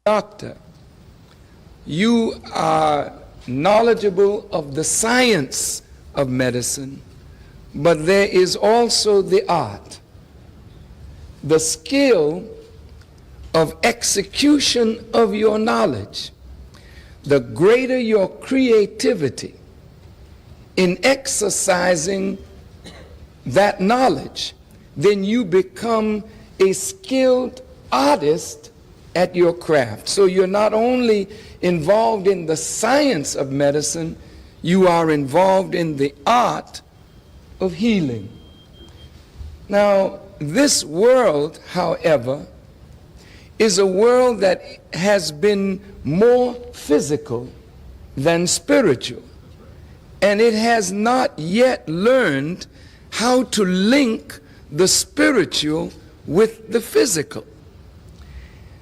doctor, you are knowledgeable of the science of medicine, but there is also the art, the skill of execution of your knowledge. The greater your creativity in exercising that knowledge, then you become a skilled artist at your craft. So you're not only involved in the science of medicine, you are involved in the art of healing. Now, this world, however, is a world that has been more physical than spiritual, and it has not yet learned how to link the spiritual with the physical.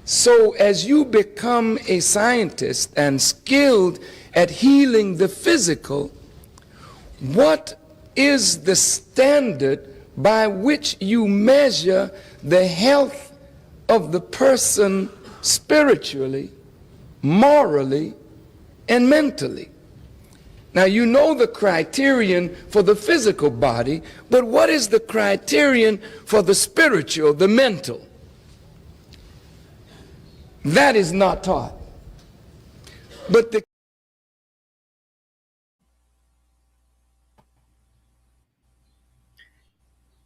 So as you become a scientist and skilled at healing the physical, what is the standard by which you measure the health of the person spiritually, morally, and mentally? Now, you know the criterion for the physical body, but what is the criterion for the spiritual, the mental? That is not taught. But the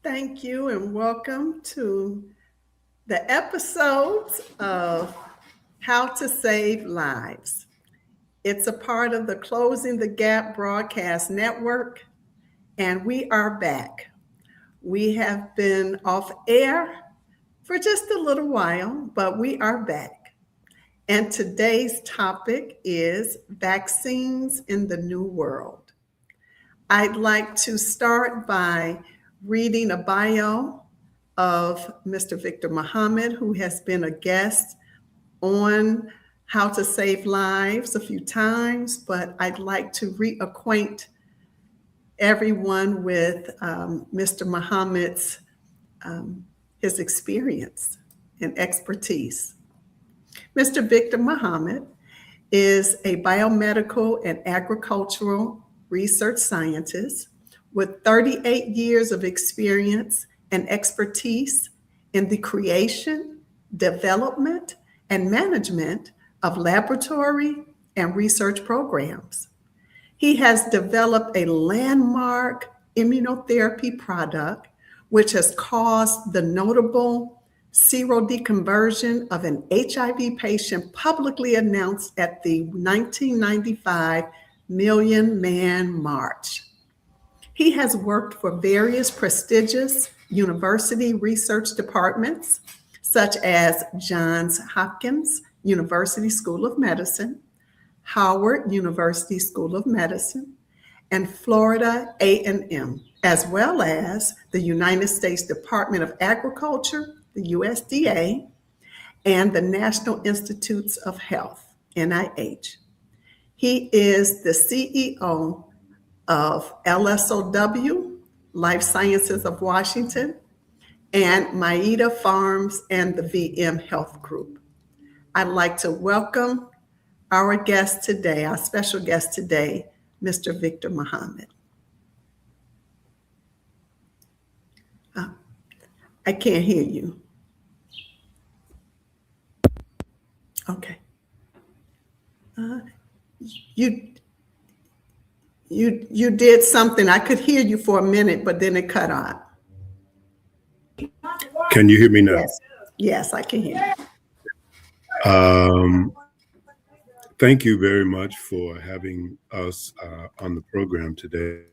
Thank you and welcome to the episodes of How to Save Lives. It's a part of the Closing the Gap broadcast network, and we are back. We have been off air for just a little while, but we are back. And today's topic is vaccines in the new world. I'd like to start by reading a bio of Mr. Victor Muhammad, who has been a guest on How to Save Lives a few times, but I'd like to reacquaint everyone with Mr. Muhammad's his experience and expertise. Mr. Victor Muhammad is a biomedical and agricultural research scientist with 38 years of experience and expertise in the creation, development, and management of laboratory and research programs. He has developed a landmark immunotherapy product which has caused the notable serodeconversion of an HIV patient publicly announced at the 1995 Million Man March. He has worked for various prestigious university research departments, such as Johns Hopkins University School of Medicine, Howard University School of Medicine, and Florida A&M, as well as the United States Department of Agriculture, the USDA, and the National Institutes of Health, NIH. He is the CEO of LSOW, Life Sciences of Washington, and Maida Farms and the VM Health Group. I'd like to welcome our guest today, our special guest today, Mr. Victor Muhammad. I can't hear you. Okay. You did something. I could hear you for a minute, but then it cut off. Can you hear me now? Yes, I can hear you. Thank you very much for having us on the program today.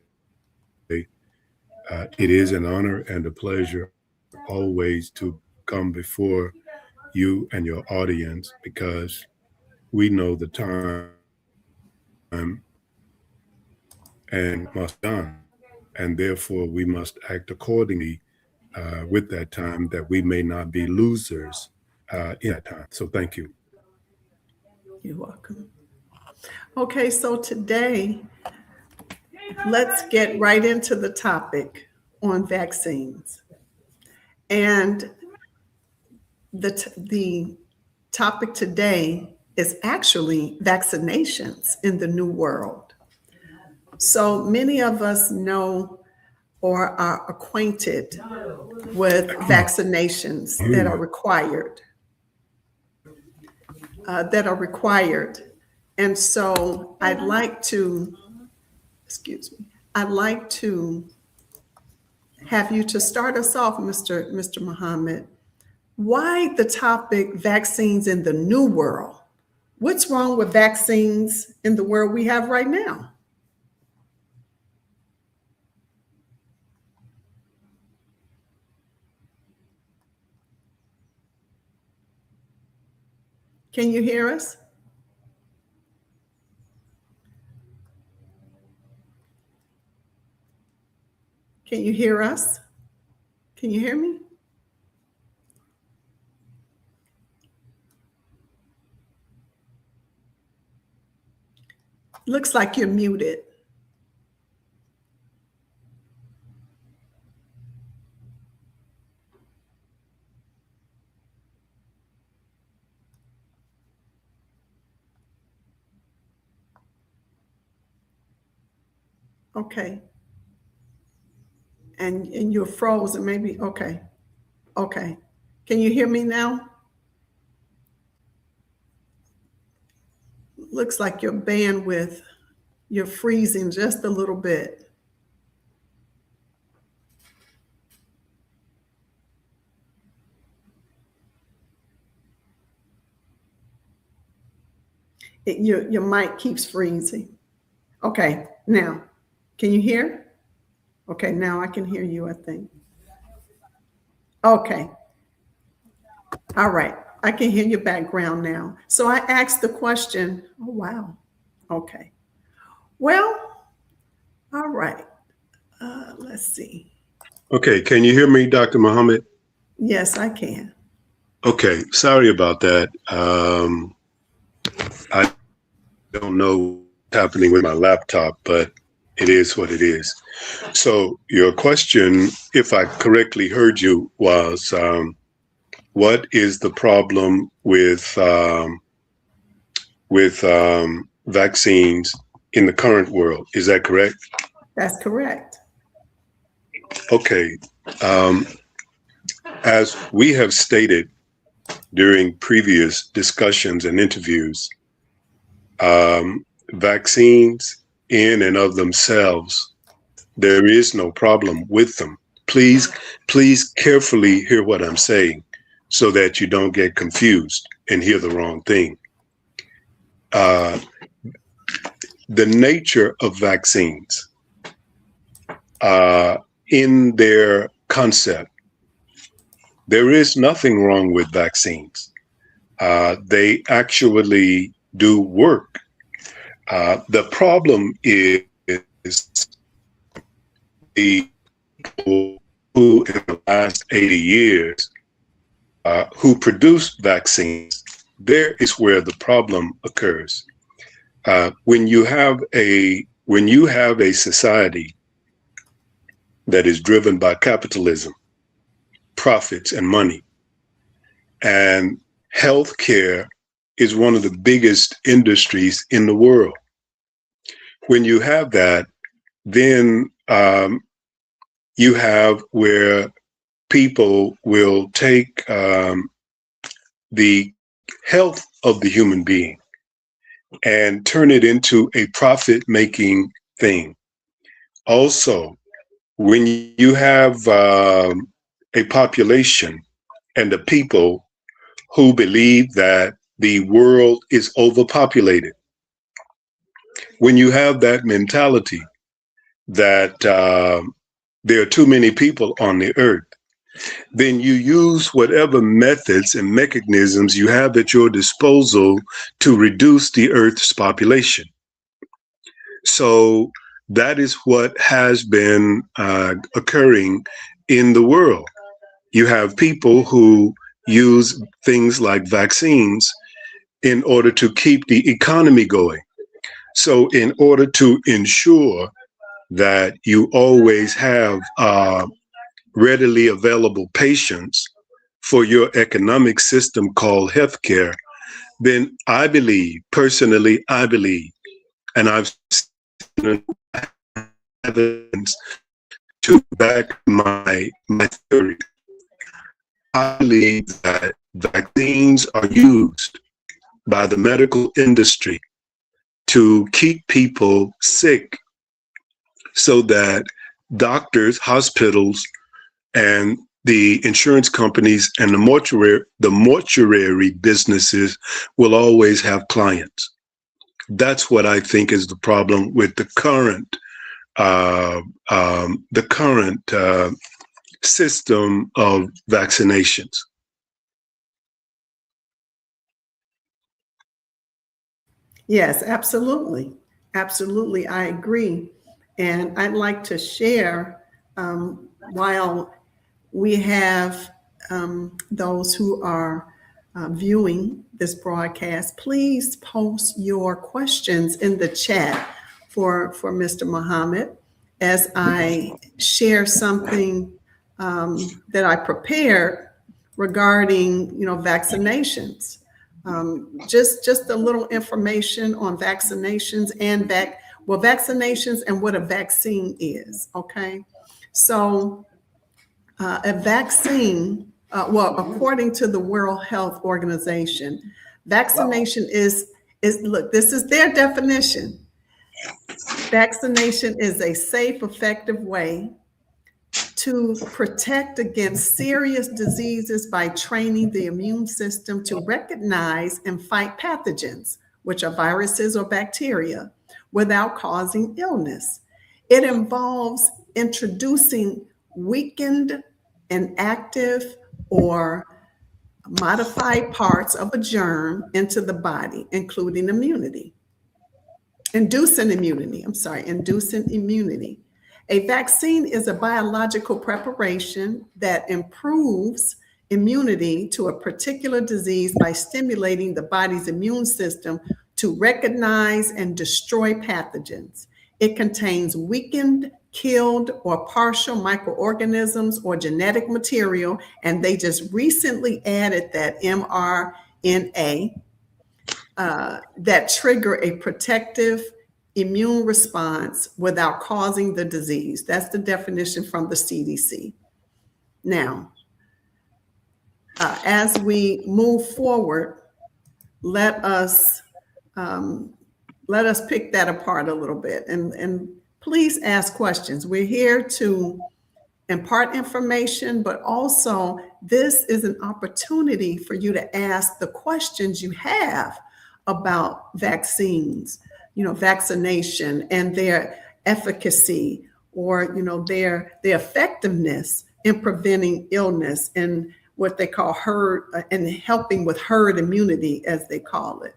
It is an honor and a pleasure always to come before you and your audience, because we know the time and must done, and therefore we must act accordingly with that time, that we may not be losers in that time. So thank you. You're welcome. Okay, so today, let's get right into the topic on vaccines. And the topic today is actually vaccinations in the new world. So many of us know or are acquainted with vaccinations that are required. And so I'd like to, I'd like to have you to start us off, Mr. Muhammad. Why the topic vaccines in the new world? What's wrong with vaccines in the world we have right now? Can you hear us? Can you hear us? Can you hear me? Looks like you're muted. Okay. And you're frozen, maybe. Okay. Okay. Can you hear me now? Looks like your bandwidth, you're freezing just a little bit. Your mic keeps freezing. Okay, now, can you hear? Okay, now I can hear you, I think. Okay. All right. I can hear your background now. So I asked the question. Oh, wow. Okay. Well, all right. Let's see. Okay, can you hear me, Dr. Muhammad? Yes, I can. Okay, sorry about that. I don't know what's happening with my laptop, but it is what it is. So your question, if I correctly heard you, was what is the problem with vaccines in the current world? Is that correct? That's correct. Okay. As we have stated during previous discussions and interviews, vaccines in and of themselves, there is no problem with them. Please carefully hear what I'm saying so that you don't get confused and hear the wrong thing. The nature of vaccines in their concept, there is nothing wrong with vaccines. They actually do work. The problem is the people who in the last 80 years who produced vaccines, there is where the problem occurs. When you have a society that is driven by capitalism, profits, and money, and healthcare is one of the biggest industries in the world. When you have that, then you have where people will take the health of the human being and turn it into a profit-making thing. Also, when you have a population and the people who believe that the world is overpopulated, when you have that mentality that there are too many people on the earth, then you use whatever methods and mechanisms you have at your disposal to reduce the Earth's population. So that is what has been occurring in the world. You have people who use things like vaccines in order to keep the economy going. So in order to ensure that you always have readily available patients for your economic system called healthcare, then I believe, personally, I believe, and I've seen evidence to back my theory. I believe that vaccines are used by the medical industry to keep people sick so that doctors, hospitals, and the insurance companies and the mortuary businesses will always have clients. That's what I think is the problem with the current system of vaccinations. Yes, absolutely. Absolutely, I agree. And I'd like to share, while we have those who are viewing this broadcast, please post your questions in the chat for Mr. Muhammad as I share something that I prepared regarding, vaccinations. Just a little information on vaccinations and vaccinations and what a vaccine is. Okay, so a vaccine, according to the World Health Organization, vaccination is look. This is their definition. Vaccination is a safe, effective way to protect against serious diseases by training the immune system to recognize and fight pathogens, which are viruses or bacteria, without causing illness. It involves introducing weakened, inactive, or modified parts of a germ into the body, including immunity. Inducing immunity. A vaccine is a biological preparation that improves immunity to a particular disease by stimulating the body's immune system to recognize and destroy pathogens. It contains weakened, killed, or partial microorganisms or genetic material, and they just recently added that mRNA that trigger a protective immune response without causing the disease. That's the definition from the CDC. Now, as we move forward, let us pick that apart a little bit, and please ask questions. We're here to impart information, but also this is an opportunity for you to ask the questions you have about vaccines, vaccination and their efficacy, or their effectiveness in preventing illness and what they call herd and helping with herd immunity, as they call it,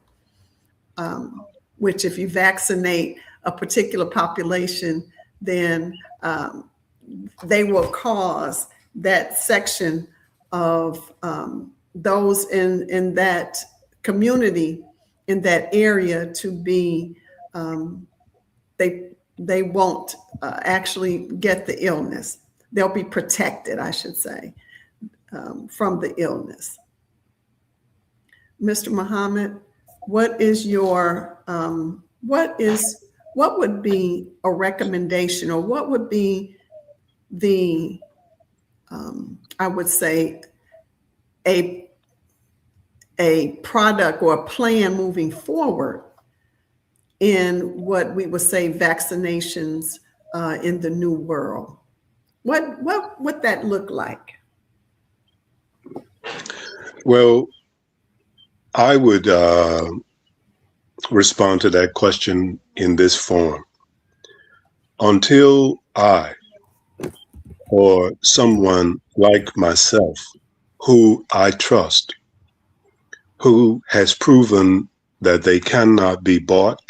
which if you vaccinate a particular population, then they will cause that section of those in that community, in that area, to be they won't actually get the illness. They'll be protected, I should say, from the illness. Mr. Muhammad, what would be a recommendation, or what would be the I would say a product or a plan moving forward in what we would say vaccinations in the new world? What would that look like? Well, I would respond to that question in this form. Until I or someone like myself who I trust, who has proven that they cannot be bought,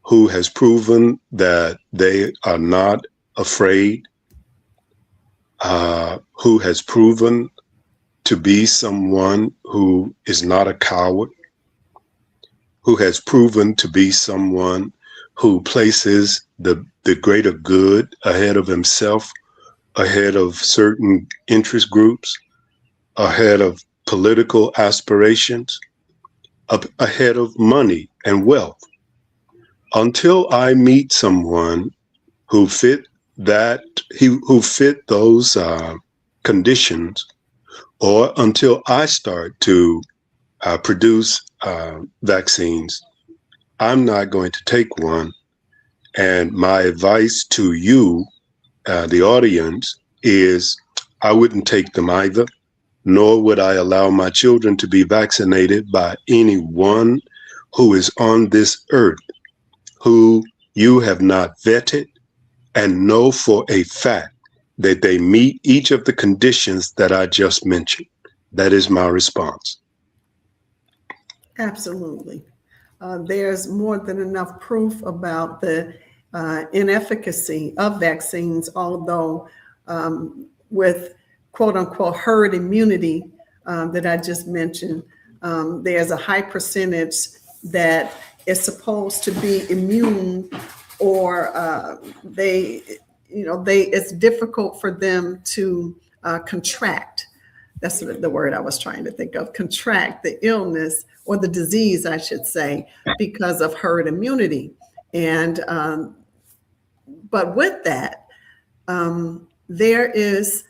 who has proven that they are not afraid, who has proven to be someone who is not a coward, who has proven to be someone who places the greater good ahead of himself, ahead of certain interest groups. ahead of political aspirations, ahead of money and wealth. Until I meet someone who fit who fit those conditions, or until I start to produce vaccines, I'm not going to take one. And my advice to you, the audience, is I wouldn't take them either, nor would I allow my children to be vaccinated by anyone who is on this earth who you have not vetted and know for a fact that they meet each of the conditions that I just mentioned. That is my response. Absolutely. There's more than enough proof about the inefficacy of vaccines, although with quote unquote herd immunity that I just mentioned, there's a high percentage that is supposed to be immune, or it's difficult for them to contract. That's the word I was trying to think of, contract the illness or the disease, I should say, because of herd immunity. And but with that, there is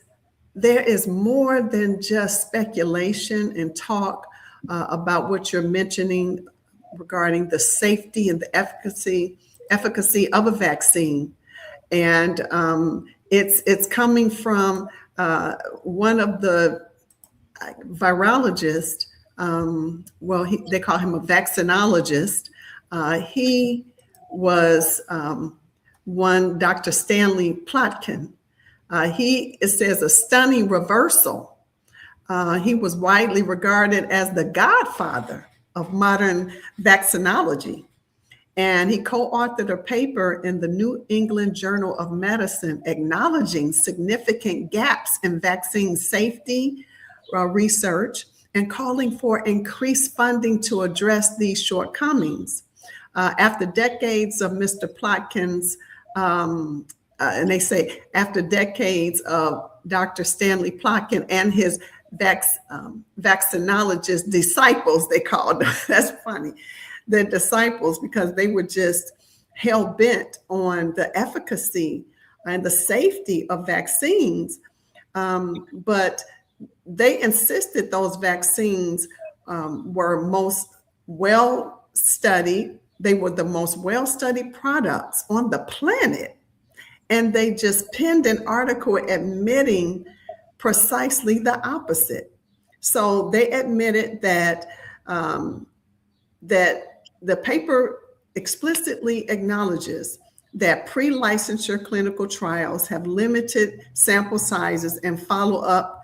more than just speculation and talk about what you're mentioning regarding the safety and the efficacy of a vaccine. And it's coming from one of the virologists. They call him a vaccinologist. He was one Dr. Stanley Plotkin. It says a stunning reversal. He was widely regarded as the godfather of modern vaccinology. And he co-authored a paper in the New England Journal of Medicine acknowledging significant gaps in vaccine safety research and calling for increased funding to address these shortcomings. After decades of Mr. Plotkin's, and they say after decades of Dr. Stanley Plotkin and his vaccinologist disciples, they called them. That's funny. The disciples, because they were just hell-bent on the efficacy and the safety of vaccines. But they insisted those vaccines were most well-studied. They were the most well-studied products on the planet. And they just penned an article admitting precisely the opposite. So they admitted that the paper explicitly acknowledges that pre-licensure clinical trials have limited sample sizes and follow-up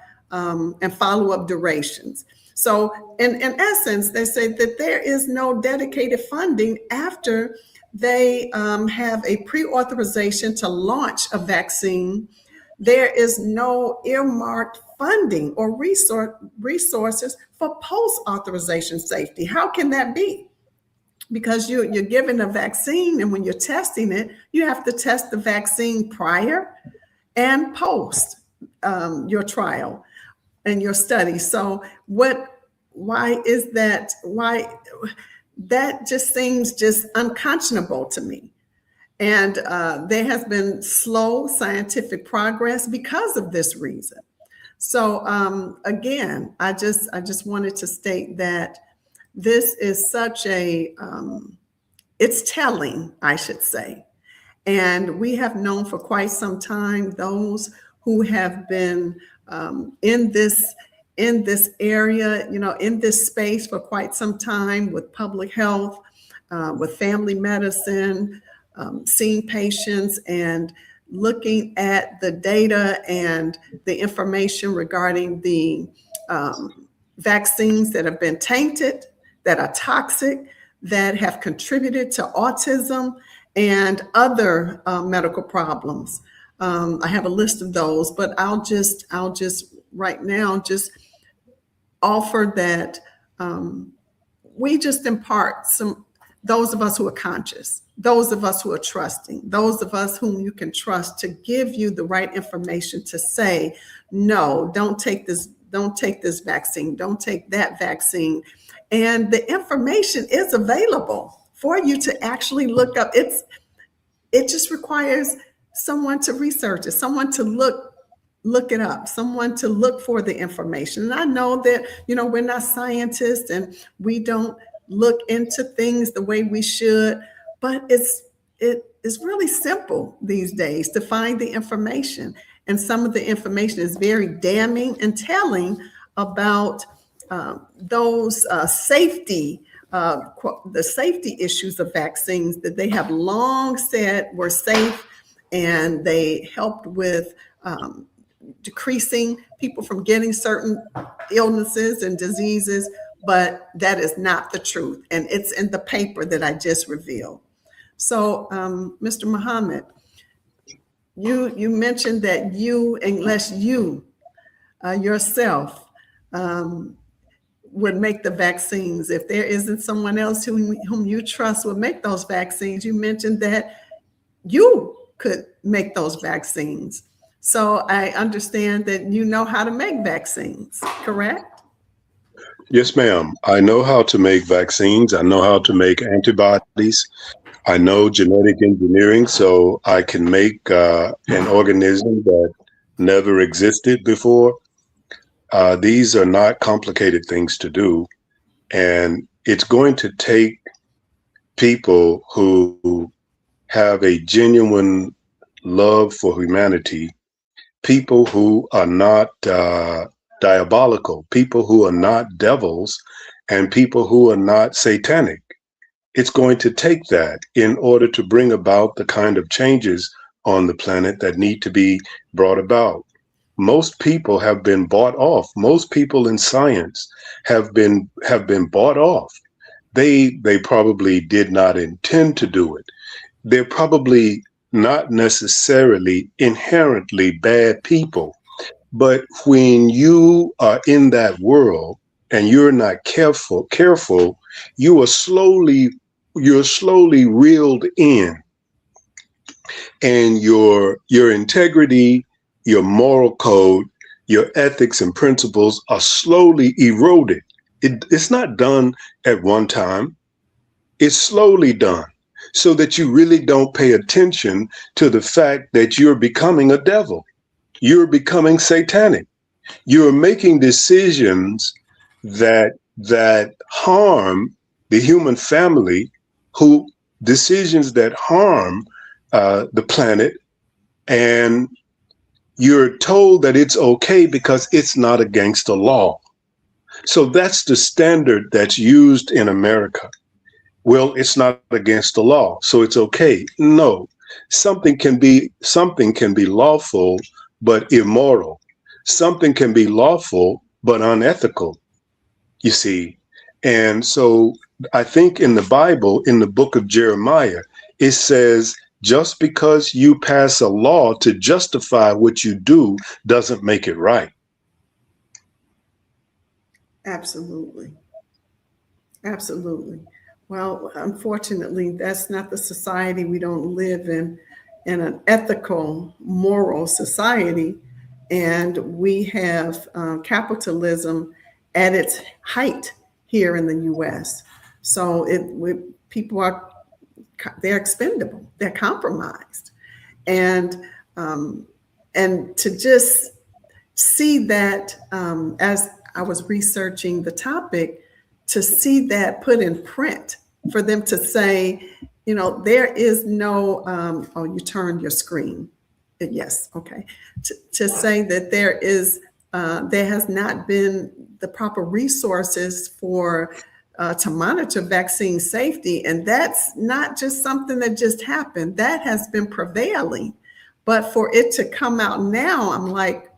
durations. So in essence, they say that there is no dedicated funding after they have a pre-authorization to launch a vaccine. There is no earmarked funding or resources for post-authorization safety. How can that be? Because you're given a vaccine, and when you're testing it, you have to test the vaccine prior and post your trial and your study. So why is that? Why that just seems just unconscionable to me. And there has been slow scientific progress because of this reason. So again, I just wanted to state that this is such it's telling, I should say. And we have known for quite some time those who have been in this area, in this space for quite some time with public health, with family medicine, seeing patients and looking at the data and the information regarding the vaccines that have been tainted, that are toxic, that have contributed to autism and other medical problems. I have a list of those, but I'll just right now just offer that we just impart those of us who are conscious, those of us who are trusting, those of us whom you can trust to give you the right information to say, no, don't take don't take this vaccine, don't take that vaccine. And the information is available for you to actually look up. It just requires someone to research it, someone to look it up, someone to look for the information. And I know that, we're not scientists and we don't look into things the way we should, but it is really simple these days to find the information. And some of the information is very damning and telling about those safety the safety issues of vaccines that they have long said were safe, and they helped with decreasing people from getting certain illnesses and diseases, but that is not the truth. And it's in the paper that I just revealed. So, Mr. Muhammad, you mentioned that unless you yourself would make the vaccines, if there isn't someone else whom you trust would make those vaccines, you mentioned that you could make those vaccines. So I understand that you know how to make vaccines, correct? Yes, ma'am. I know how to make vaccines. I know how to make antibodies. I know genetic engineering, so I can make an organism that never existed before. These are not complicated things to do. And it's going to take people who have a genuine love for humanity, people who are not diabolical, people who are not devils, and people who are not satanic. It's going to take that in order to bring about the kind of changes on the planet that need to be brought about. Most people have been bought off. Most people in science have been bought off. They probably did not intend to do it. They're probably not necessarily inherently bad people. But when you are in that world and you're not careful, you're slowly reeled in, and your integrity, your moral code, your ethics and principles are slowly eroded. It's not done at one time. It's slowly done so that you really don't pay attention to the fact that you're becoming a devil. You're becoming satanic. You're making decisions that harm the human family, decisions that harm the planet, and you're told that it's okay because it's not against the law. So that's the standard that's used in America. Well, it's not against the law, so it's okay. No, something can be lawful but immoral. Something can be lawful but unethical, you see. And so I think in the Bible, in the book of Jeremiah, it says, just because you pass a law to justify what you do doesn't make it right. Absolutely. Absolutely. Well, unfortunately, that's not the society. We don't live in an ethical, moral society. And we have capitalism at its height here in the US. So people they're expendable, they're compromised. And to just see that as I was researching the topic, to see that put in print, for them to say, there is no, oh, you turned your screen. Yes, okay. To say that there has not been the proper resources to monitor vaccine safety. And that's not just something that just happened. That has been prevailing. But for it to come out now, I'm like,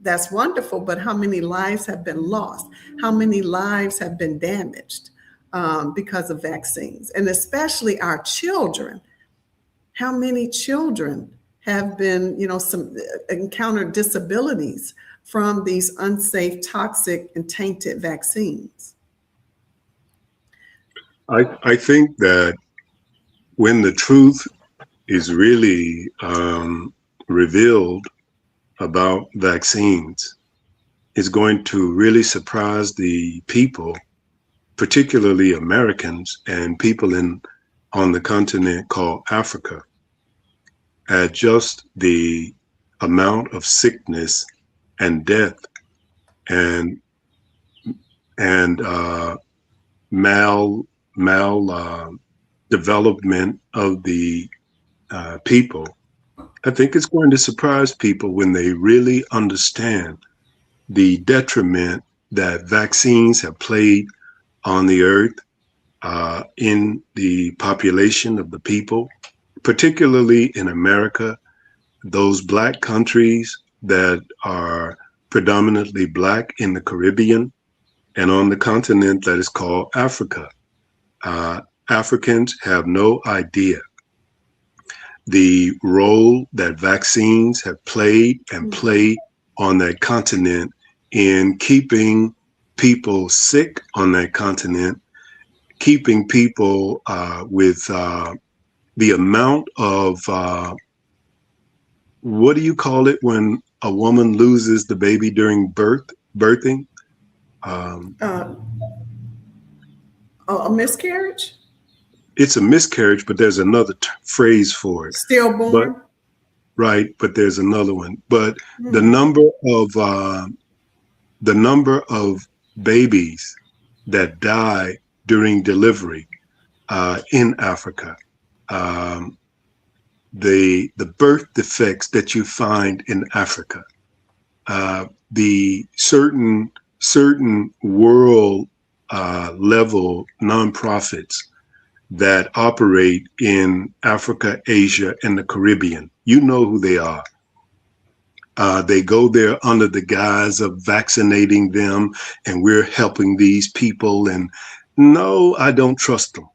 that's wonderful, but how many lives have been lost? How many lives have been damaged because of vaccines? And especially our children. How many children have been, encountered disabilities from these unsafe, toxic, and tainted vaccines? I think that when the truth is really revealed about vaccines, is going to really surprise the people, particularly Americans and people on the continent called Africa, at just the amount of sickness and death and mal development of the people. I think it's going to surprise people when they really understand the detriment that vaccines have played on the earth, in the population of the people, particularly in America, those Black countries that are predominantly Black in the Caribbean and on the continent that is called Africa. Africans have no idea the role that vaccines have played and play on that continent in keeping people sick on that continent, keeping people with the amount of, what do you call it when a woman loses the baby during birthing? A miscarriage? It's a miscarriage, but there's another phrase for it. Stillborn? But right, but there's another one. But the number of babies that die during delivery in Africa, the birth defects that you find in Africa, the certain world level nonprofits that operate in Africa, Asia, and the Caribbean. You know who they are. They go there under the guise of vaccinating them, and we're helping these people. And no, I don't trust them.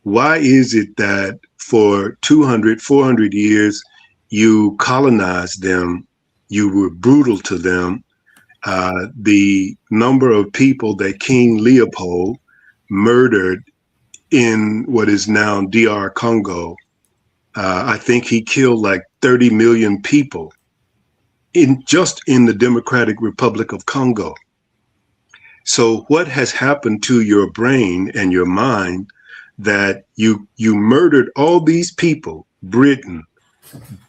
Why is it that for 200, 400 years, you colonized them, you were brutal to them? The number of people that King Leopold murdered in what is now DR Congo, I think he killed like 30 million people just in the Democratic Republic of Congo. So what has happened to your brain and your mind that you murdered all these people? Britain,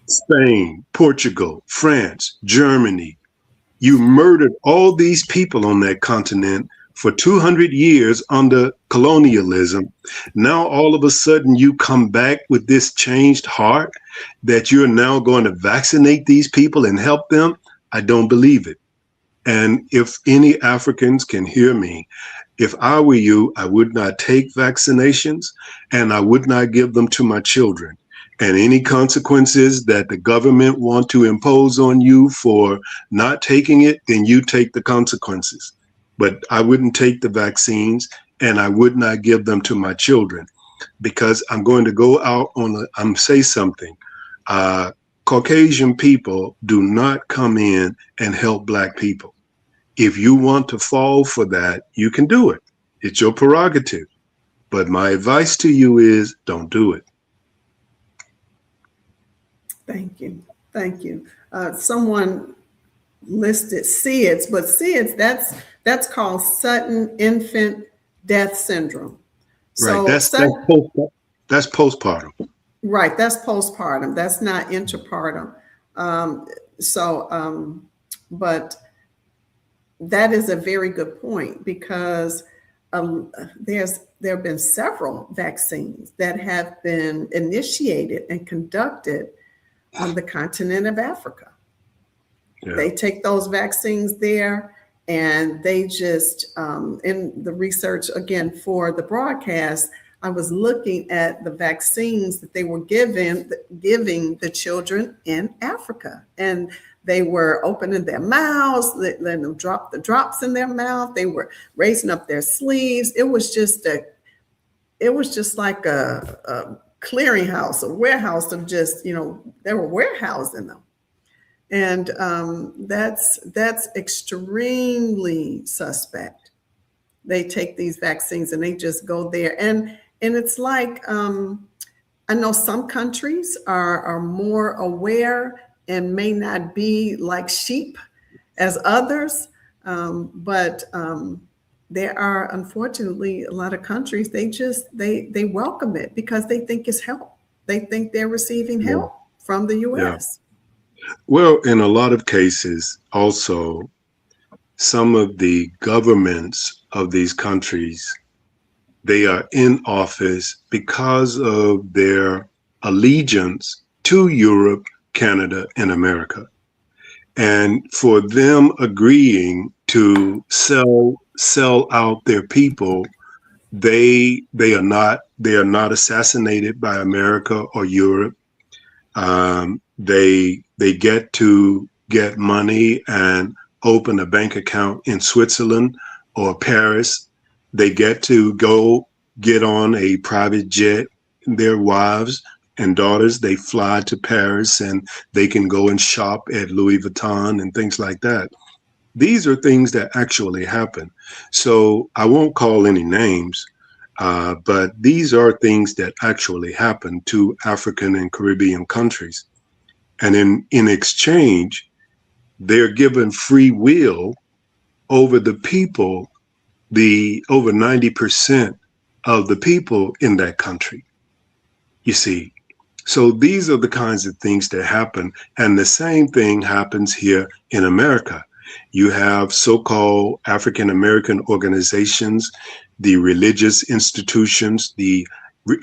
Spain, Portugal, France, Germany. You murdered all these people on that continent for 200 years under colonialism. Now, all of a sudden, you come back with this changed heart that you're now going to vaccinate these people and help them. I don't believe it. And if any Africans can hear me, if I were you, I would not take vaccinations and I would not give them to my children. And any consequences that the government want to impose on you for not taking it, then you take the consequences. But I wouldn't take the vaccines and I would not give them to my children, because I'm going to go out say something. Caucasian people do not come in and help Black people. If you want to fall for that, you can do it. It's your prerogative. But my advice to you is don't do it. Thank you. Thank you. Someone listed SIDS, but SIDS, that's called sudden infant death syndrome. So right. That's postpartum. Right. That's postpartum. That's not interpartum. But that is a very good point, because there have been several vaccines that have been initiated and conducted on the continent of Africa. Yeah. They take those vaccines there, and they just, in the research, again, for the broadcast, I was looking at the vaccines that they were giving the children in Africa. And they were opening their mouths, letting them drop the drops in their mouth. They were raising up their sleeves. It was just like a clearinghouse, a warehouse of just, they were warehousing them. And that's extremely suspect. They take these vaccines and they just go there. And it's like, I know some countries are more aware and may not be like sheep as others, But there are unfortunately a lot of countries, they welcome it because they think it's help. They think they're receiving Yeah. help from the Yeah. US. Well, in a lot of cases, also, some of the governments of these countries, they are in office because of their allegiance to Europe, Canada, and America. And for them agreeing to sell out their people, they are not assassinated by America or Europe. They get to get money and open a bank account in Switzerland or Paris. They get to go get on a private jet. Their wives and daughters, they fly to Paris and they can go and shop at Louis Vuitton and things like that. These are things that actually happen. So I won't call any names, but these are things that actually happen to African and Caribbean countries. And in exchange, they're given free will over the people, the over 90% of the people in that country, you see. So these are the kinds of things that happen. And the same thing happens here in America. You have so-called African American organizations, the religious institutions, the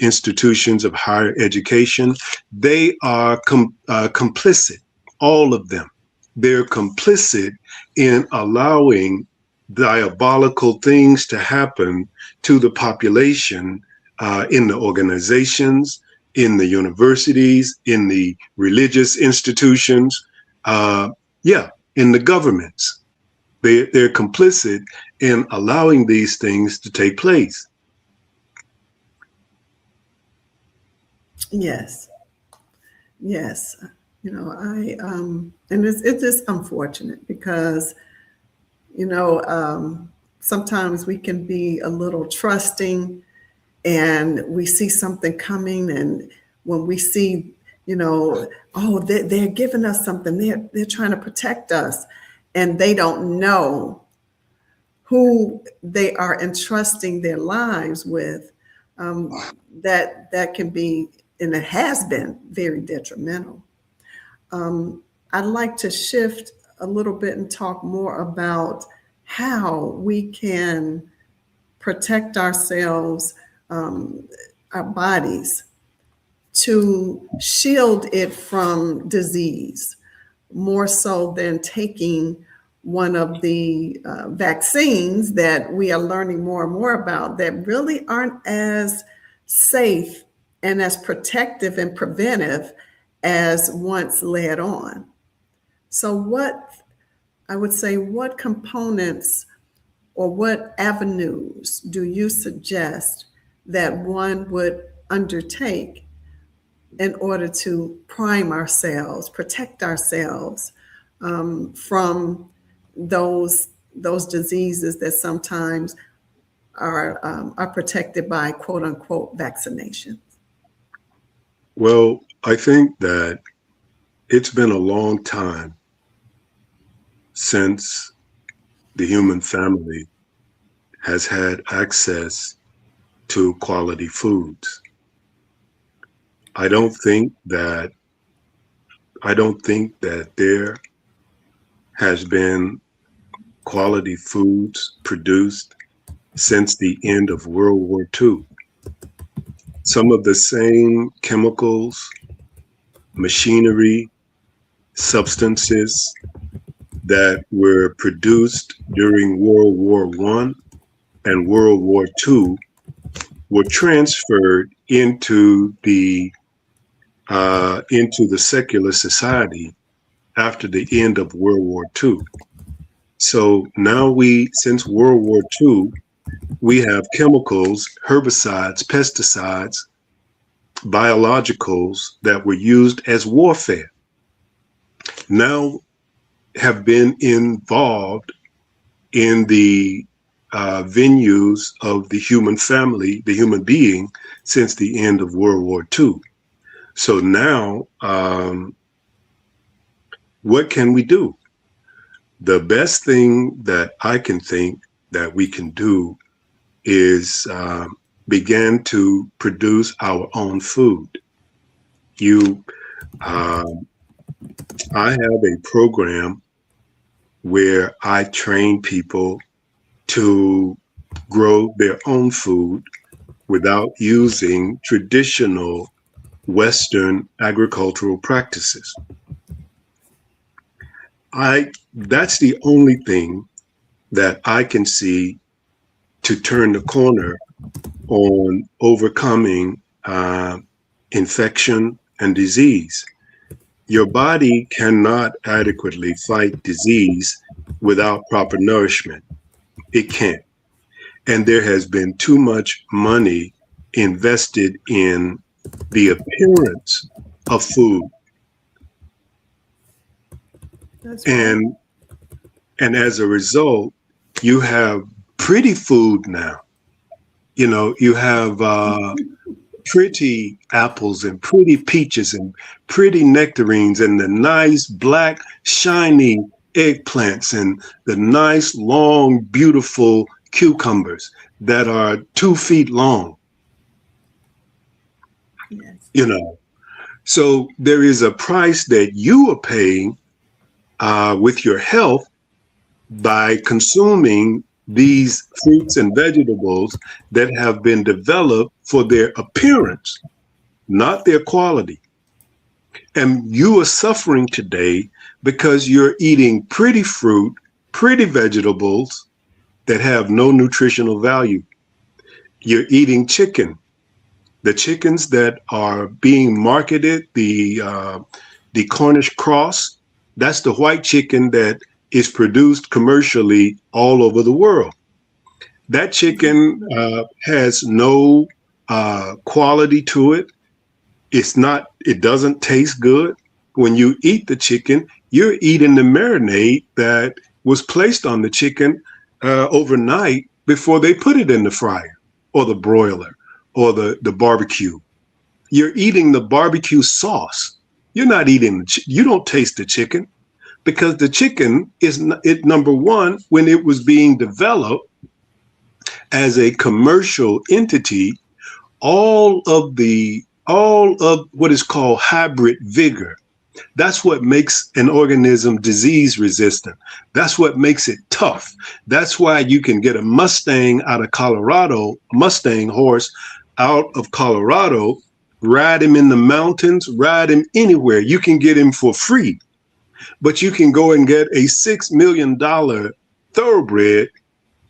institutions of higher education. They are complicit, all of them. They're complicit in allowing diabolical things to happen to the population in the organizations, in the universities, in the religious institutions, yeah, in the governments. They're complicit in allowing these things to take place. Yes. Yes. And it's just unfortunate because, you know, sometimes we can be a little trusting and we see something coming, and when we see, oh, they're giving us something, they're trying to protect us, and they don't know who they are entrusting their lives with. That can be, and it has been, very detrimental. I'd like to shift a little bit and talk more about how we can protect ourselves, our bodies, to shield it from disease, more so than taking one of the vaccines that we are learning more and more about that really aren't as safe and as protective and preventive as once led on. So what components or what avenues do you suggest that one would undertake in order to prime ourselves, protect ourselves from those diseases that sometimes are protected by quote unquote vaccinations? Well, I think that it's been a long time since the human family has had access to quality foods. I don't think that there has been quality foods produced since the end of World War II. Some of the same chemicals, machinery, substances that were produced during World War I and World War II were transferred into the secular society after the end of World War II. So now since World War II, we have chemicals, herbicides, pesticides, biologicals that were used as warfare now have been involved in the venues of the human family, the human being, since the end of World War II. So now, what can we do? The best thing that I can think that we can do is begin to produce our own food. You, I have a program where I train people to grow their own food without using traditional Western agricultural practices. That's the only thing that I can see to turn the corner on overcoming infection and disease. Your body cannot adequately fight disease without proper nourishment. It can't. And there has been too much money invested in the appearance of food. That's right. And as a result, you have pretty food now. You know, you have pretty apples and pretty peaches and pretty nectarines and the nice black shiny eggplants and the nice long beautiful cucumbers that are 2 feet long. Yes. You know, so there is a price that you are paying with your health by consuming these fruits and vegetables that have been developed for their appearance, not their quality. And you are suffering today because you're eating pretty fruit, pretty vegetables that have no nutritional value. You're eating chicken. The chickens that are being marketed, the Cornish cross, that's the white chicken that is produced commercially all over the world. That chicken has no quality to it. It doesn't taste good. When you eat the chicken, you're eating the marinade that was placed on the chicken overnight before they put it in the fryer or the broiler or the barbecue. You're eating the barbecue sauce. You're not eating, you don't taste the chicken. Because the chicken is number one, when it was being developed as a commercial entity, all of what is called hybrid vigor, that's what makes an organism disease resistant. That's what makes it tough. That's why you can get a Mustang out of Colorado, a Mustang horse out of Colorado, ride him in the mountains, ride him anywhere. You can get him for free. But you can go and get a $6 million thoroughbred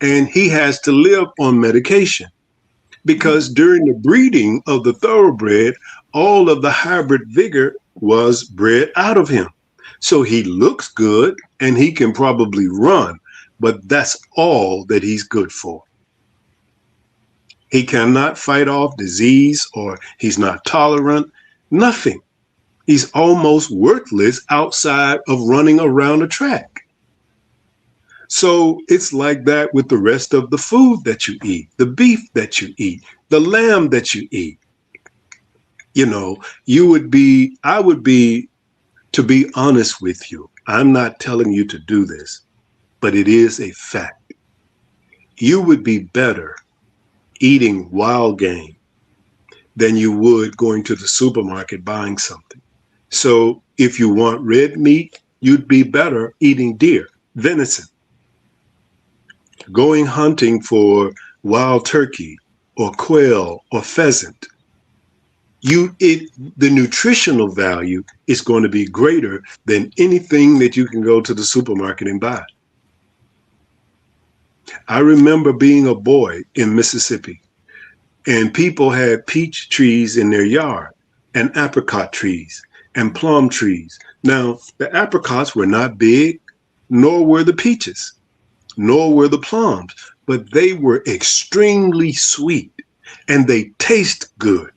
and he has to live on medication because during the breeding of the thoroughbred, all of the hybrid vigor was bred out of him. So he looks good and he can probably run, but that's all that he's good for. He cannot fight off disease or he's not tolerant, nothing. He's almost worthless outside of running around a track. So it's like that with the rest of the food that you eat, the beef that you eat, the lamb that you eat. You know, I would be, to be honest with you, I'm not telling you to do this, but it is a fact. You would be better eating wild game than you would going to the supermarket buying something. So if you want red meat, you'd be better eating deer, venison, going hunting for wild turkey or quail or pheasant. The nutritional value is going to be greater than anything that you can go to the supermarket and buy. I remember being a boy in Mississippi and people had peach trees in their yard and apricot trees and plum trees. Now, the apricots were not big, nor were the peaches, nor were the plums, but they were extremely sweet and they taste good.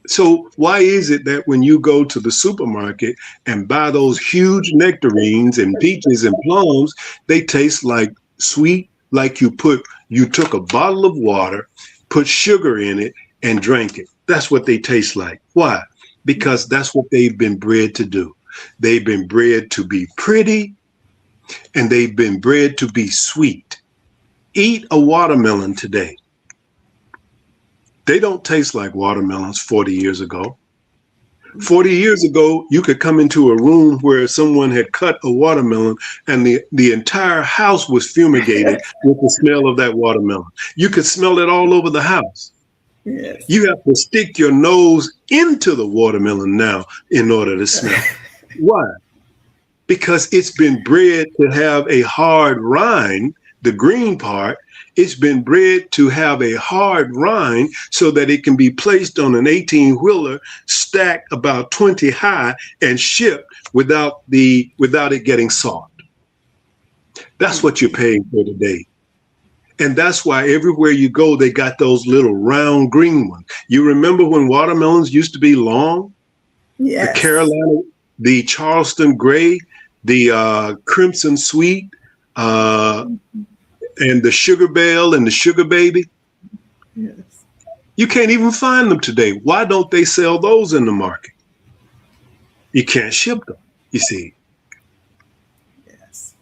So why is it that when you go to the supermarket and buy those huge nectarines and peaches and plums, they taste like sweet, like you took a bottle of water, put sugar in it and drank it? That's what they taste like. Why? Because that's what they've been bred to do. They've been bred to be pretty and they've been bred to be sweet. Eat a watermelon today. They don't taste like watermelons 40 years ago. 40 years ago, you could come into a room where someone had cut a watermelon and the entire house was fumigated with the smell of that watermelon. You could smell it all over the house. Yes. You have to stick your nose into the watermelon now in order to smell it. Why? Because it's been bred to have a hard rind, the green part. It's been bred to have a hard rind so that it can be placed on an 18-wheeler, stacked about 20 high, and shipped without it getting soft. That's what you're paying for today. And that's why everywhere you go, they got those little round green ones. You remember when watermelons used to be long? Yes. The Carolina, the Charleston Gray, the Crimson Sweet, and the Sugar Belle and the Sugar Baby. Yes. You can't even find them today. Why don't they sell those in the market? You can't ship them, you see. Yes.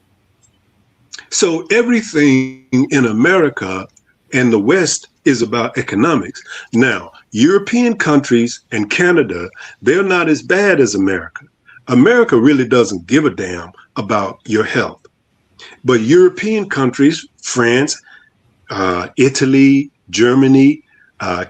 So everything in America and the West is about economics. Now, European countries and Canada, they're not as bad as America. America really doesn't give a damn about your health. But European countries, France, Italy, Germany,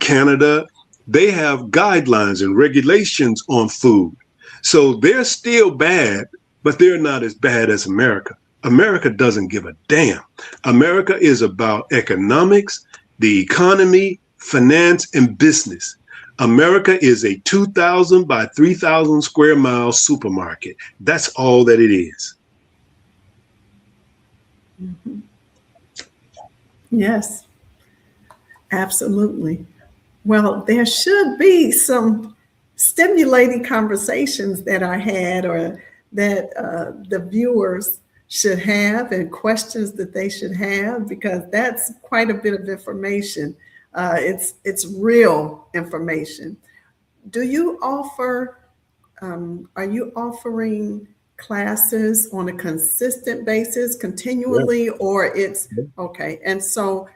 Canada, they have guidelines and regulations on food. So they're still bad, but they're not as bad as America. America doesn't give a damn. America is about economics, the economy, finance, and business. America is a 2,000 by 3,000 square mile supermarket. That's all that it is. Mm-hmm. Yes, absolutely. Well, there should be some stimulating conversations that are had or that the viewers should have, and questions that they should have, because that's quite a bit of information. It's real information. Do you offer, are you offering classes on a consistent basis, continually, or it's okay? And so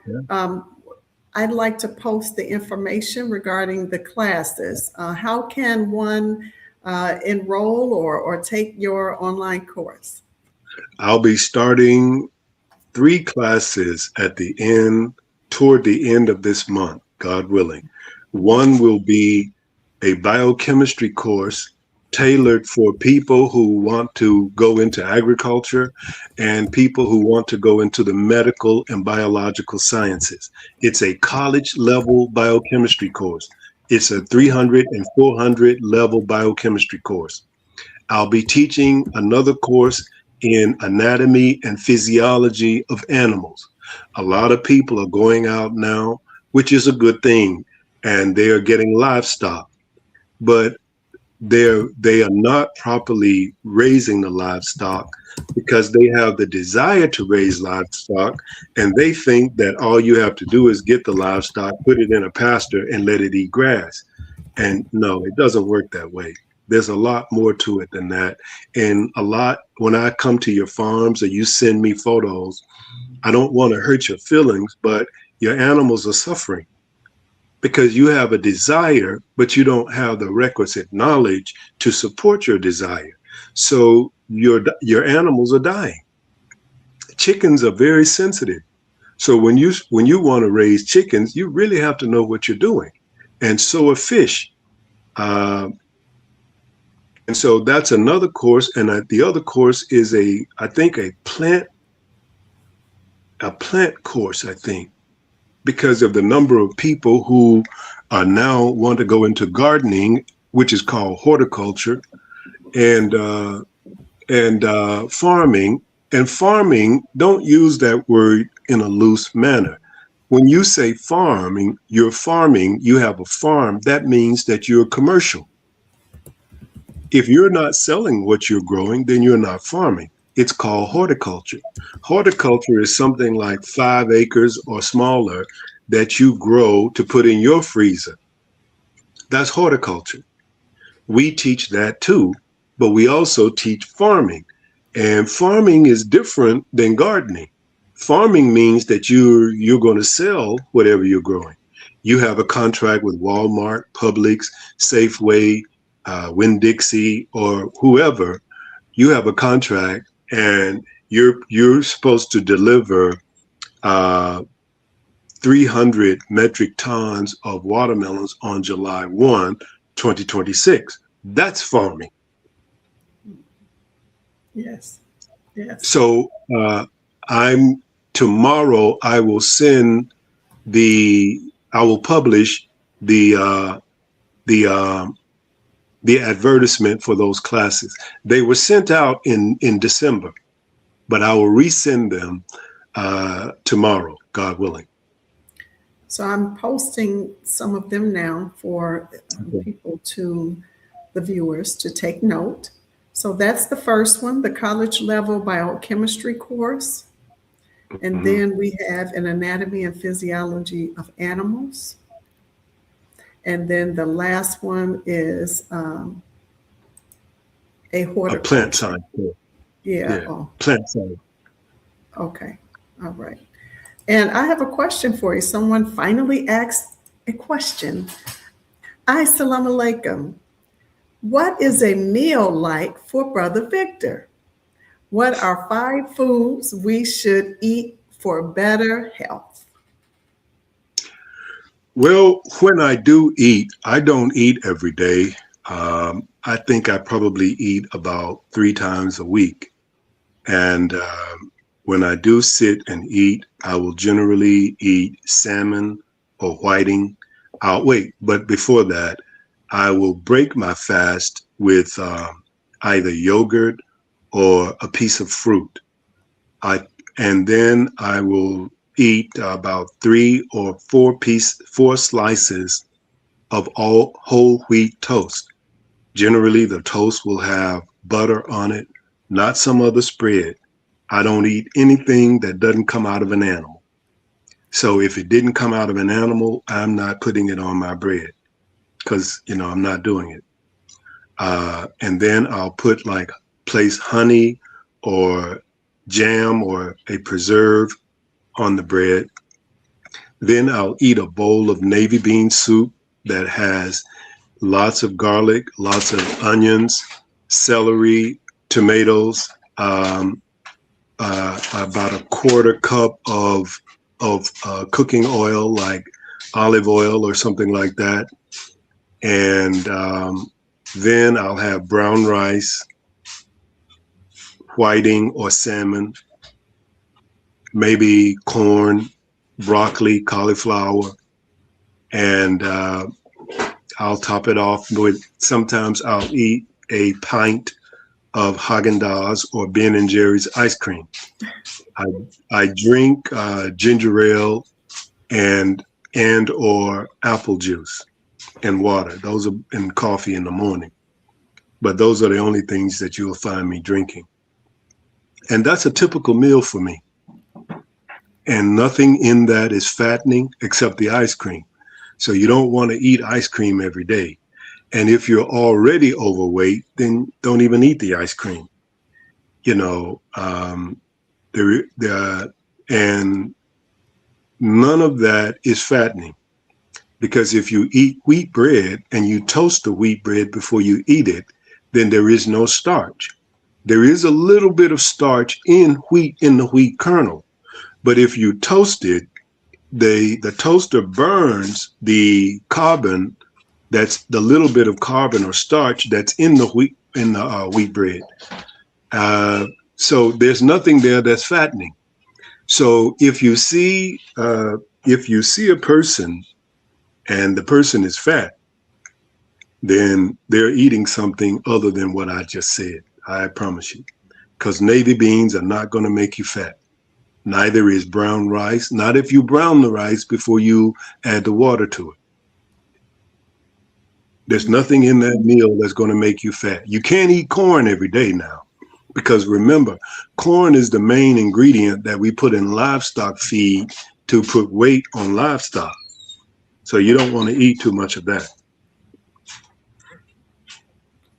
I'd like to post the information regarding the classes. How can one enroll or take your online course? I'll be starting 3 classes toward the end of this month, God willing. One will be a biochemistry course tailored for people who want to go into agriculture and people who want to go into the medical and biological sciences. It's a college level biochemistry course. It's a 300 and 400 level biochemistry course. I'll be teaching another course in anatomy and physiology of animals. A lot of people are going out now, which is a good thing, and they are getting livestock, but they are not properly raising the livestock because they have the desire to raise livestock, and they think that all you have to do is get the livestock, put it in a pasture, and let it eat grass. And no, it doesn't work that way. There's a lot more to it than that. And when I come to your farms or you send me photos, I don't want to hurt your feelings, but your animals are suffering because you have a desire, but you don't have the requisite knowledge to support your desire. So your animals are dying. Chickens are very sensitive. So when you want to raise chickens, you really have to know what you're doing. And so are fish. And so that's another course. And the other course is I think a plant course, I think, because of the number of people who are now want to go into gardening, which is called horticulture, and farming. And farming, don't use that word in a loose manner. When you say farming, you have a farm, that means that you're commercial. If you're not selling what you're growing, then you're not farming. It's called horticulture. Horticulture is something like 5 acres or smaller that you grow to put in your freezer. That's horticulture. We teach that too, but we also teach farming. And farming is different than gardening. Farming means that you're going to sell whatever you're growing. You have a contract with Walmart, Publix, Safeway, Winn-Dixie, or whoever. You have a contract, and you're supposed to deliver uh, 300 metric tons of watermelons on July 1, 2026. That's farming. Yes. Yes. So I'm tomorrow. I will publish the the um, the advertisement for those classes. They were sent out in December, but I will resend them tomorrow, God willing. So I'm posting some of them now for people the viewers to take note. So that's the first one, the college level biochemistry course. And then we have an anatomy and physiology of animals. And then the last one is a horticulture. A plant science. Yeah. Oh, plant science. okay. All right. And I have a question for you. Someone finally asked a question. Assalamu alaikum. What is a meal like for Brother Victor? What are 5 foods we should eat for better health? Well, when I do eat, I don't eat every day. I think I probably eat about 3 times a week. And when I do sit and eat, I will generally eat salmon or whiting. But before that, I will break my fast with either yogurt or a piece of fruit. And then I will eat about 3 or 4 slices of all whole wheat toast. Generally, the toast will have butter on it, not some other spread. I don't eat anything that doesn't come out of an animal. So if it didn't come out of an animal, I'm not putting it on my bread because, I'm not doing it. And then I'll place honey or jam or a preserve on the bread. Then I'll eat a bowl of navy bean soup that has lots of garlic, lots of onions, celery, tomatoes, about a 1/4 cup of cooking oil, like olive oil or something like that. And then I'll have brown rice, whiting or salmon, maybe corn, broccoli, cauliflower, and I'll top it off with, sometimes I'll eat a pint of Haagen-Dazs or Ben & Jerry's ice cream. I drink ginger ale and or apple juice and water. Those are in coffee in the morning. But those are the only things that you'll find me drinking. And that's a typical meal for me. And nothing in that is fattening except the ice cream. So you don't want to eat ice cream every day. And if you're already overweight, then don't even eat the ice cream. And none of that is fattening. Because if you eat wheat bread and you toast the wheat bread before you eat it, then there is no starch. There is a little bit of starch in the wheat kernel. But if you toast it, the toaster burns the carbon, that's the little bit of carbon or starch that's in the wheat bread. So there's nothing there that's fattening. So if you see a person and the person is fat, then they're eating something other than what I just said. I promise you, because navy beans are not going to make you fat. Neither is brown rice, not if you brown the rice before you add the water to it. There's nothing in that meal that's going to make you fat. You can't eat corn every day now, because remember, corn is the main ingredient that we put in livestock feed to put weight on livestock. So you don't want to eat too much of that.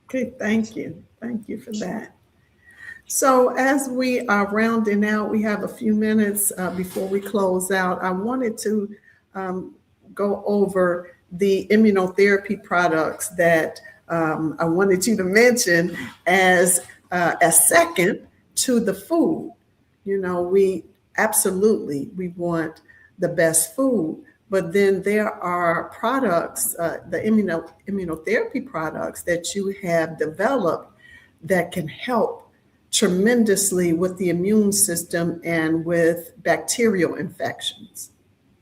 Okay, thank you. Thank you for that. So, as we are rounding out, we have a few minutes before we close out. I wanted to um, go over the immunotherapy products that I wanted you to mention as a second to the food. You know, we absolutely we want the best food, but then there are products, the immunotherapy products that you have developed that can help tremendously with the immune system and with bacterial infections.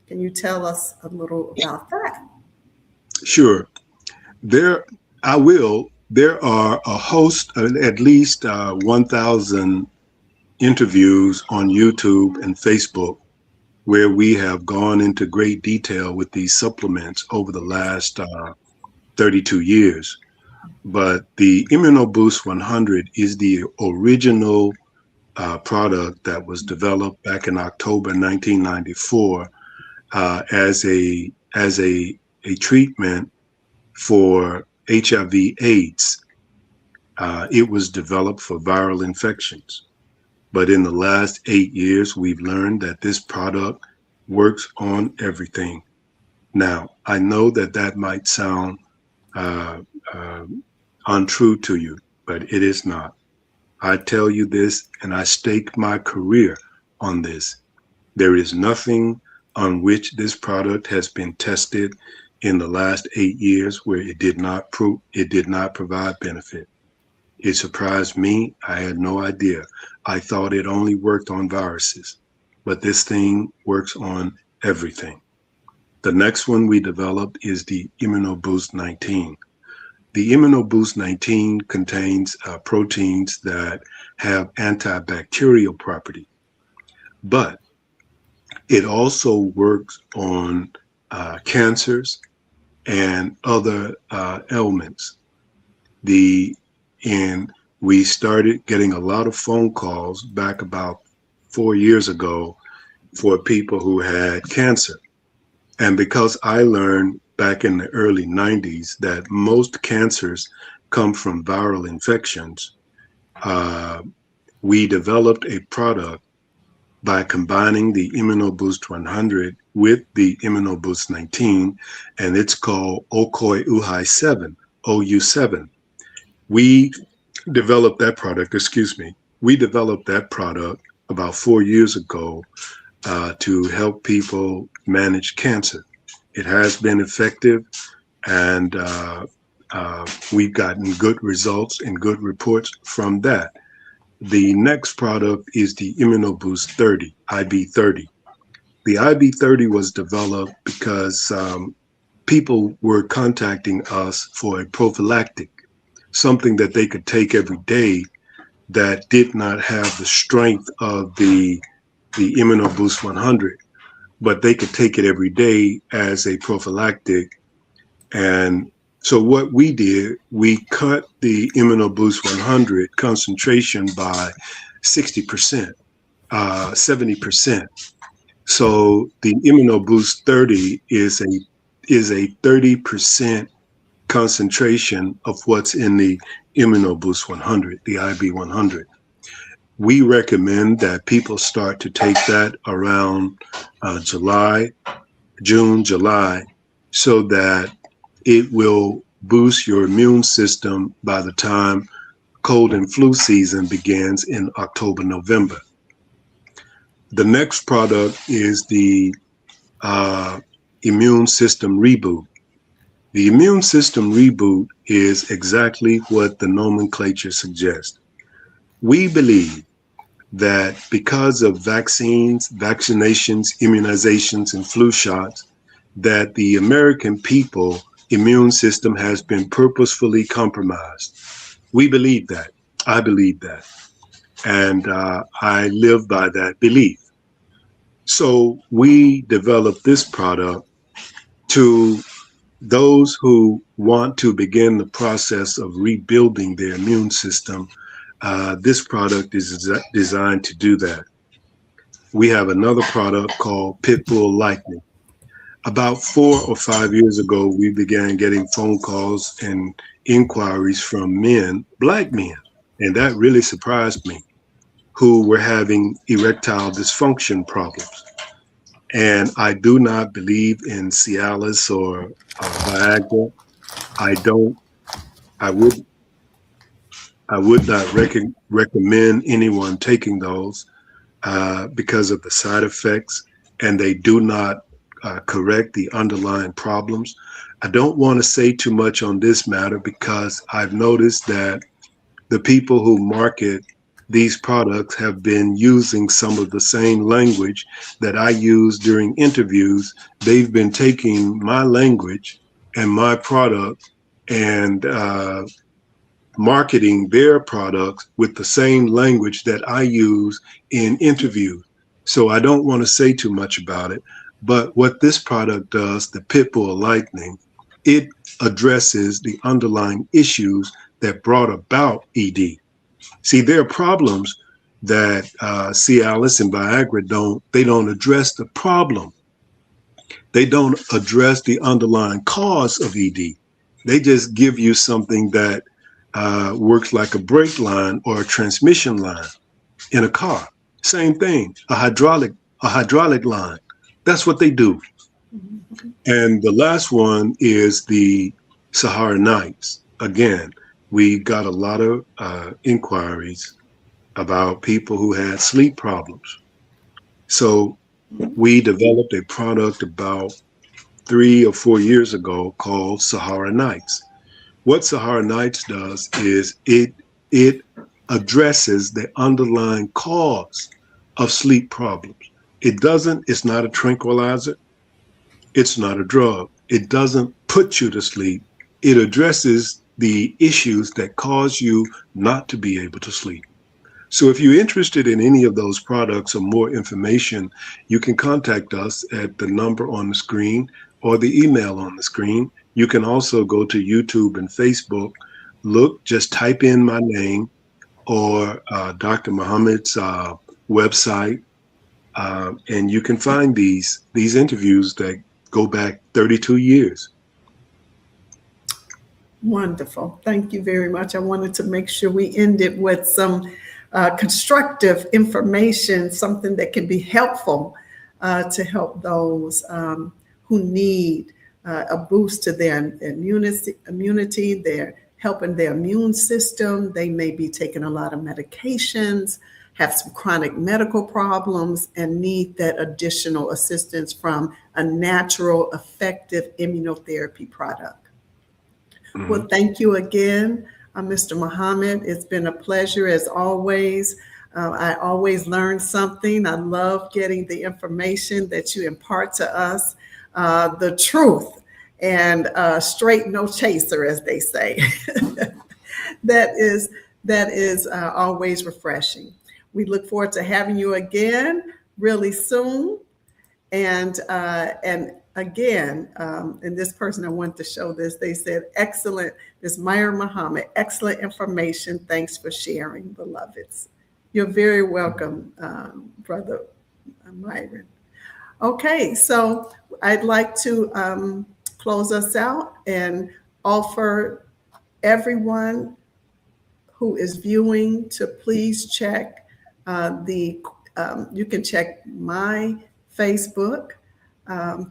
Can you tell us a little about that? Sure. There, I will. There are a host, at least 1,000 interviews on YouTube and Facebook where we have gone into great detail with these supplements over the last 32 years. But the ImmunoBoost 100 is the original product that was developed back in October 1994 as a treatment for HIV/AIDS. It was developed for viral infections. But in the last 8 years, we've learned that this product works on everything. Now, I know that that might sound uh, uh, untrue to you, but it is not. I tell you this, and I stake my career on this. There is nothing on which this product has been tested in the last 8 years where it did not provide benefit. It surprised me. I had no idea. I thought it only worked on viruses, but this thing works on everything. The next one we developed is the ImmunoBoost 19. The ImmunoBoost 19 contains proteins that have antibacterial property, but it also works on cancers and other ailments. The and we started getting a lot of phone calls back about 4 years ago for people who had cancer. And because I learned back in the early 90s that most cancers come from viral infections, uh, we developed a product by combining the ImmunoBoost 100 with the ImmunoBoost 19, and it's called Okoi Uhi 7, OU7. We developed that product, excuse me, we developed that product about 4 years ago to help people manage cancer. It has been effective, and we've gotten good results and good reports from that. The next product is the ImmunoBoost 30, IB30. The IB30 was developed because people were contacting us for a prophylactic, something that they could take every day that did not have the strength of the ImmunoBoost 100, but they could take it every day as a prophylactic. And so what we did, we cut the ImmunoBoost 100 concentration by 60%, 70%. So the ImmunoBoost 30 is a 30% concentration of what's in the ImmunoBoost 100, the IB 100. We recommend that people start to take that around June, July, so that it will boost your immune system by the time cold and flu season begins in October, November. The next product is the immune system reboot. The immune system reboot is exactly what the nomenclature suggests. We believe that because of vaccines, vaccinations, immunizations, and flu shots, that the American people immune system has been purposefully compromised. We believe that. I believe that. And I live by that belief. So we developed this product to those who want to begin the process of rebuilding their immune system. This product is designed to do that. We have another product called Pitbull Lightning. About 4 or 5 years ago, we began getting phone calls and inquiries from men, black men, and that really surprised me. who were having erectile dysfunction problems. And I do not believe in Cialis or Viagra. I don't. I would. I would not recommend anyone taking those because of the side effects, and they do not correct the underlying problems. I don't want to say too much on this matter because I've noticed that the people who market these products have been using some of the same language that I use during interviews. They've been taking my language and my product and marketing their products with the same language that I use in interviews. So I don't want to say too much about it. But what this product does, the Pitbull Lightning, it addresses the underlying issues that brought about ED. See, there are problems that Cialis and Viagra don't address the problem. They don't address the underlying cause of ED. They just give you something that works like a brake line or a transmission line in a car. Same thing, a hydraulic line. That's what they do. And the last one is the Sahara Nights. Again, we got a lot of inquiries about people who had sleep problems. So we developed a product about 3 or 4 years ago called Sahara Nights. What Sahara Nights does is it addresses the underlying cause of sleep problems. It's not a tranquilizer. It's not a drug. It doesn't put you to sleep. It addresses the issues that cause you not to be able to sleep. So if you're interested in any of those products or more information, you can contact us at the number on the screen or the email on the screen. You can also go to YouTube and Facebook. Just type in my name or Dr. Muhammad's website, and you can find these interviews that go back 32 years. Wonderful. Thank you very much. I wanted to make sure we ended with some constructive information, something that can be helpful to help those who need a boost to their immunity. They're helping their immune system. They may be taking a lot of medications, have some chronic medical problems, and need that additional assistance from a natural, effective immunotherapy product. Mm-hmm. Well, thank you again, Mr. Muhammad. It's been a pleasure as always. I always learn something. I love getting the information that you impart to us, the truth, and straight no chaser, as they say. That is always refreshing. We look forward to having you again really soon. And again, and this person, I want to show this, they said, excellent, Ms. Myra Muhammad, excellent information. Thanks for sharing, beloveds. You're very welcome, Brother Myron. Okay, so I'd like to close us out and offer everyone who is viewing to please check you can check my Facebook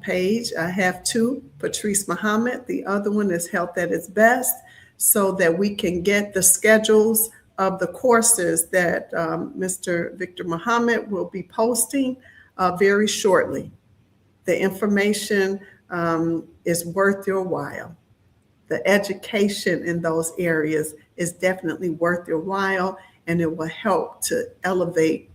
page. I have two, Patrice Muhammad. The other one is Health at its Best, so that we can get the schedules of the courses that Mr. Victor Muhammad will be posting very shortly. The information is worth your while. The education in those areas is definitely worth your while, and it will help to elevate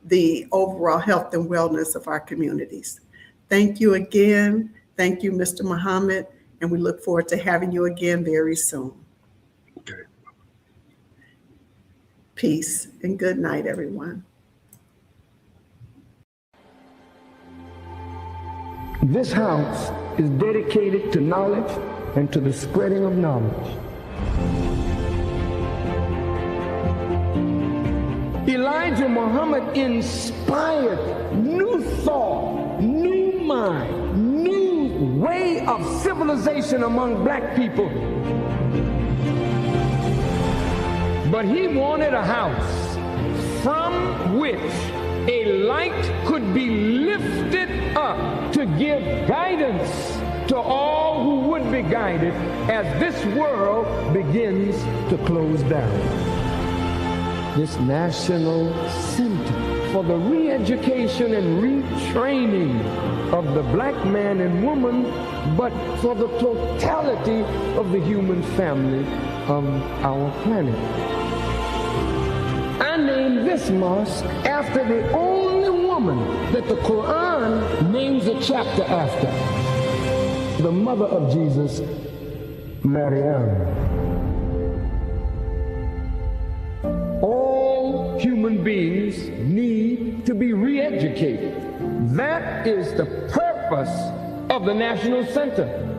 the overall health and wellness of our communities. Thank you again. Thank you, Mr. Muhammad, and we look forward to having you again very soon. Okay. Peace and good night, everyone. This house is dedicated to knowledge and to the spreading of knowledge. Elijah Muhammad inspired new thought, new mind, new way of civilization among black people. But he wanted a house from which a light could be lifted up to give guidance to all who would be guided as this world begins to close down. This National Center for the re-education and retraining of the black man and woman, but for the totality of the human family of our planet. I named this mosque after the only woman that the Quran names a chapter after, the mother of Jesus, Maryam. All human beings need to be re-educated. That is the purpose of the National Center.